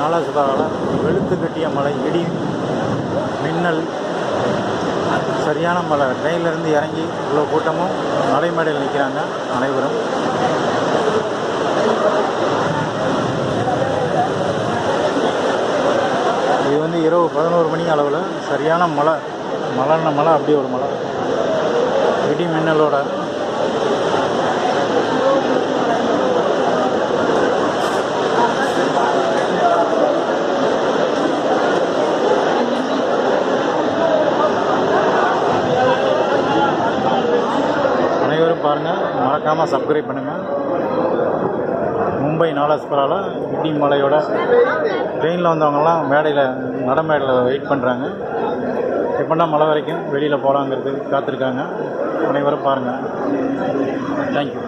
நாலாசுபாவில் வெளுத்து கட்டிய மழை, இடி மின்னல், சரியான மழை. ட்ரெயின்லேருந்து இறங்கி இவ்வளோ கூட்டமும் மலைமேடையில் நிற்கிறாங்க அனைவரும். இது வந்து இரவு 11 மணி அளவில் சரியான மழை, மழைன்னா மழை, அப்படி ஒரு மழை, இடி மின்னலோட. அனைவரும் பாருங்கள், மறக்காமல் சப்ஸ்கிரைப் பண்ணுங்கள். மும்பை நாலாஸ்பராவில் இடி மலையோட ட்ரெயினில் வந்தவங்கலாம் மேடையில் மேடையில் வெயிட் பண்ணுறாங்க. எப்படின்னா மழை வரைக்கும் வெளியில் போகலாங்கிறது காத்திருக்காங்க. அனைவரும் பாருங்கள். தேங்க்யூ.